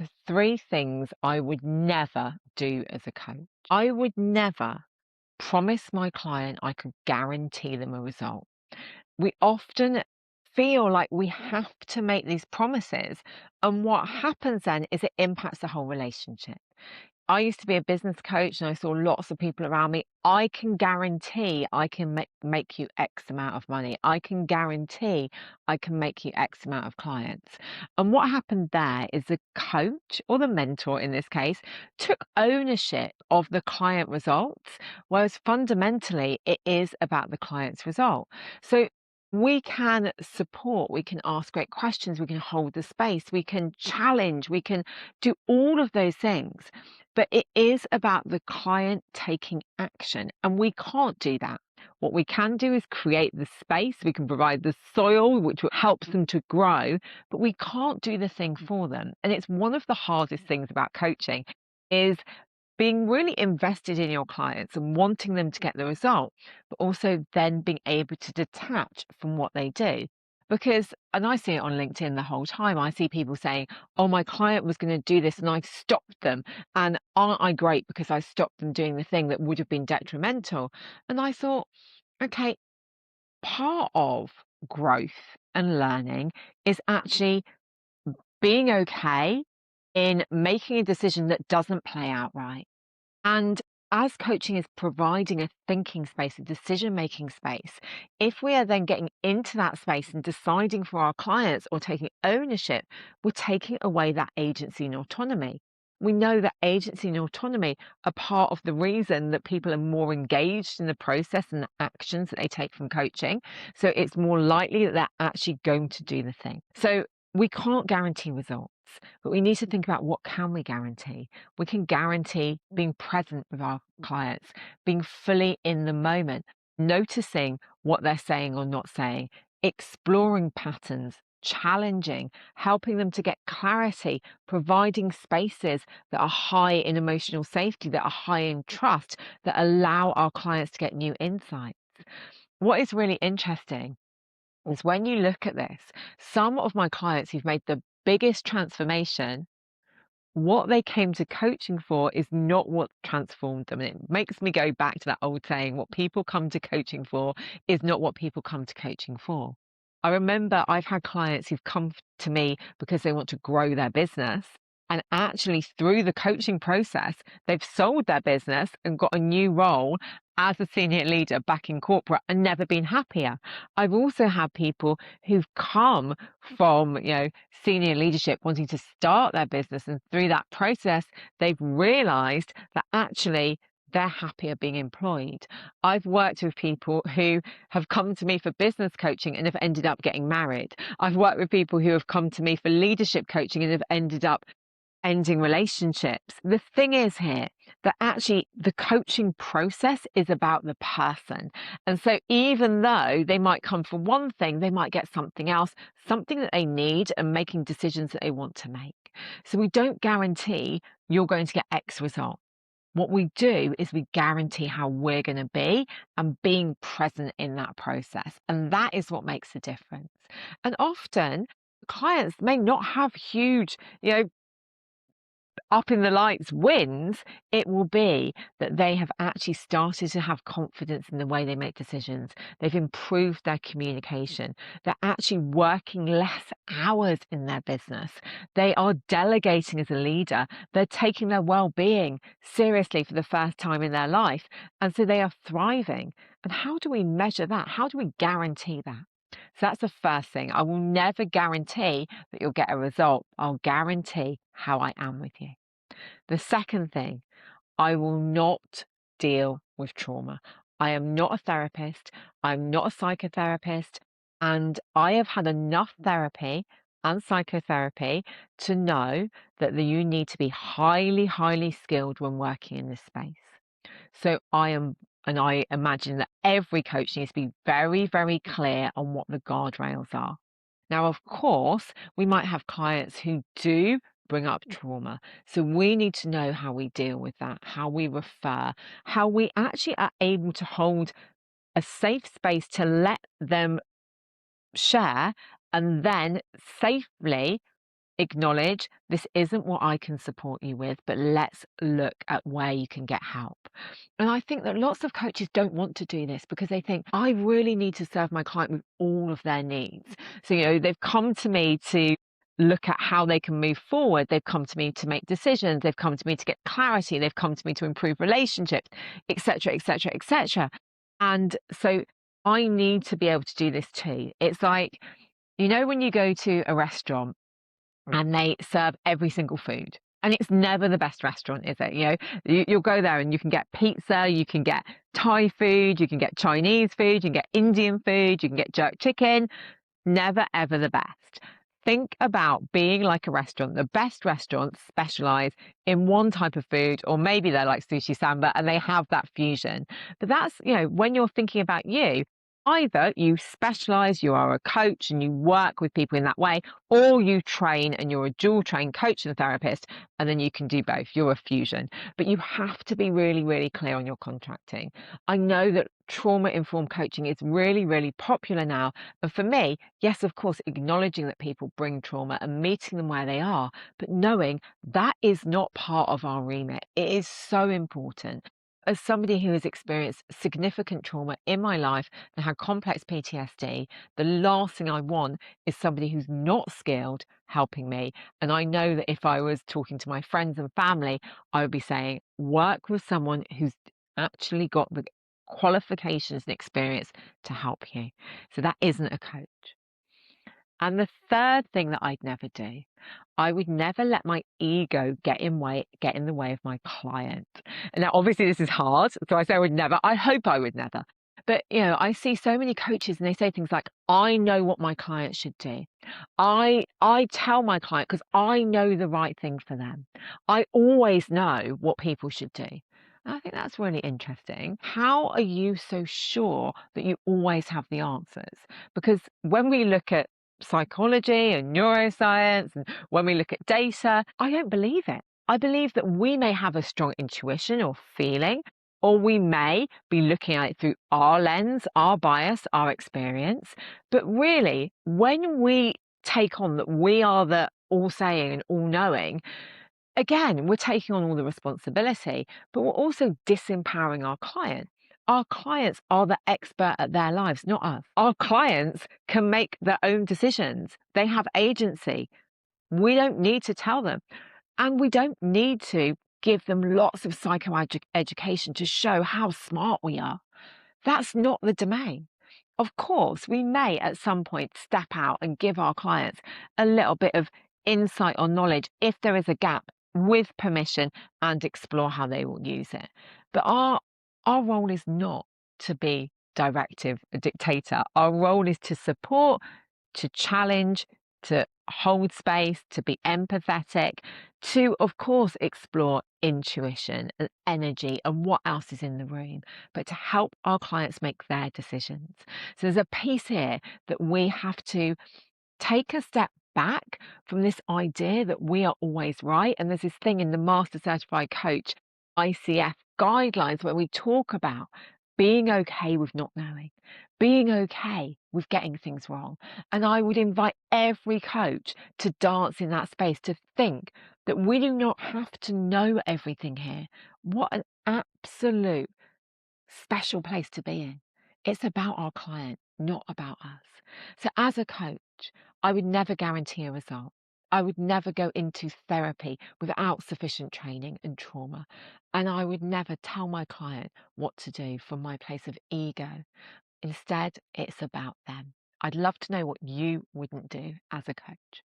The three things I would never do as a coach. I would never promise my client I could guarantee them a result. We often feel like we have to make these promises, and what happens then is it impacts the whole relationship. I used to be a business coach and I saw lots of people around me. I can guarantee I can make you X amount of money. I can guarantee I can make you X amount of clients. And what happened there is the coach, or the mentor in this case, took ownership of the client results, whereas fundamentally it is about the client's result. So we can support, we can ask great questions, we can hold the space, we can challenge, we can do all of those things. But it is about the client taking action, and we can't do that. What we can do is create the space, we can provide the soil, which helps them to grow, but we can't do the thing for them. And it's one of the hardest things about coaching is being really invested in your clients and wanting them to get the result, but also then being able to detach from what they do. Because, and I see it on LinkedIn the whole time, I see people saying, oh, my client was going to do this and I stopped them. And aren't I great because I stopped them doing the thing that would have been detrimental? And I thought, okay, part of growth and learning is actually being okay in making a decision that doesn't play out right. And as coaching is providing a thinking space, a decision-making space, if we are then getting into that space and deciding for our clients or taking ownership, we're taking away that agency and autonomy. We know that agency and autonomy are part of the reason that people are more engaged in the process and the actions that they take from coaching. So it's more likely that they're actually going to do the thing. So we can't guarantee results, but we need to think about what can we guarantee. We can guarantee being present with our clients, being fully in the moment, noticing what they're saying or not saying, exploring patterns, challenging, helping them to get clarity, providing spaces that are high in emotional safety, that are high in trust, that allow our clients to get new insights. What is really interesting is when you look at this, some of my clients who've made the biggest transformation, what they came to coaching for is not what transformed them. And it makes me go back to that old saying, what people come to coaching for is not what people come to coaching for. I remember I've had clients who've come to me because they want to grow their business. And actually, through the coaching process, they've sold their business and got a new role as a senior leader back in corporate and never been happier. I've also had people who've come from, senior leadership wanting to start their business, and through that process, they've realized that actually they're happier being employed. I've worked with people who have come to me for business coaching and have ended up getting married. I've worked with people who have come to me for leadership coaching and have ended up ending relationships. The thing is here that actually the coaching process is about the person. And so even though they might come for one thing, they might get something else, something that they need, and making decisions that they want to make. So we don't guarantee you're going to get X result. What we do is we guarantee how we're going to be and being present in that process. And that is what makes the difference. And often clients may not have huge, up in the lights wins. It will be that they have actually started to have confidence in the way they make decisions. They've improved their communication. They're actually working less hours in their business. They are delegating as a leader. They're taking their well-being seriously for the first time in their life. And so they are thriving. And how do we measure that? How do we guarantee that? So that's the first thing. I will never guarantee that you'll get a result. I'll guarantee how I am with you. The second thing, I will not deal with trauma. I am not a therapist. I'm not a psychotherapist. And I have had enough therapy and psychotherapy to know that you need to be highly, highly skilled when working in this space. So I imagine that every coach needs to be very, very clear on what the guardrails are. Now, of course, we might have clients who do bring up trauma. So we need to know how we deal with that, how we refer, how we actually are able to hold a safe space to let them share and then safely acknowledge this isn't what I can support you with, but let's look at where you can get help. And I think that lots of coaches don't want to do this because they think, I really need to serve my client with all of their needs. So, they've come to me to look at how they can move forward. They've come to me to make decisions. They've come to me to get clarity. They've come to me to improve relationships, etc., etc., etc. And so I need to be able to do this too. It's like, when you go to a restaurant and they serve every single food. And it's never the best restaurant, is it? You'll go there and you can get pizza, you can get Thai food, you can get Chinese food, you can get Indian food, you can get jerk chicken. Never, ever the best. Think about being like a restaurant. The best restaurants specialize in one type of food, or maybe they're like sushi samba and they have that fusion. But that's, when you're thinking about you, either you specialize, you are a coach and you work with people in that way, or you train and you're a dual trained coach and therapist, and then you can do both. You're a fusion. But you have to be really, really clear on your contracting. I know that trauma-informed coaching is really, really popular now. And for me, yes, of course, acknowledging that people bring trauma and meeting them where they are, but knowing that is not part of our remit. It is so important. As somebody who has experienced significant trauma in my life and had complex PTSD, the last thing I want is somebody who's not skilled helping me. And I know that if I was talking to my friends and family, I would be saying, work with someone who's actually got the qualifications and experience to help you. So that isn't a coach. And the third thing that I'd never do, I would never let my ego get in the way of my client. And now obviously this is hard, so I say I would never. I hope I would never. But I see so many coaches and they say things like, I know what my client should do. I tell my client because I know the right thing for them. I always know what people should do. And I think that's really interesting. How are you so sure that you always have the answers? Because when we look at psychology and neuroscience, and when we look at data, I don't believe it. I believe that we may have a strong intuition or feeling, or we may be looking at it through our lens, our bias, our experience. But really, when we take on that we are the all-saying and all-knowing, again, we're taking on all the responsibility, but we're also disempowering our client. Our clients are the expert at their lives, not us. Our clients can make their own decisions. They have agency. We don't need to tell them. And we don't need to give them lots of psychoeducation to show how smart we are. That's not the domain. Of course, we may at some point step out and give our clients a little bit of insight or knowledge if there is a gap with permission and explore how they will use it. But our role is not to be a dictator. Our role is to support, to challenge, to hold space, to be empathetic, to, of course, explore intuition and energy and what else is in the room, but to help our clients make their decisions. So there's a piece here that we have to take a step back from this idea that we are always right. And there's this thing in the Master Certified Coach ICF guidelines where we talk about being okay with not knowing, being okay with getting things wrong. And I would invite every coach to dance in that space, to think that we do not have to know everything here. What an absolute special place to be in. It's about our client, not about us. So as a coach, I would never guarantee a result. I would never go into therapy without sufficient training and trauma. And I would never tell my client what to do from my place of ego. Instead, it's about them. I'd love to know what you wouldn't do as a coach.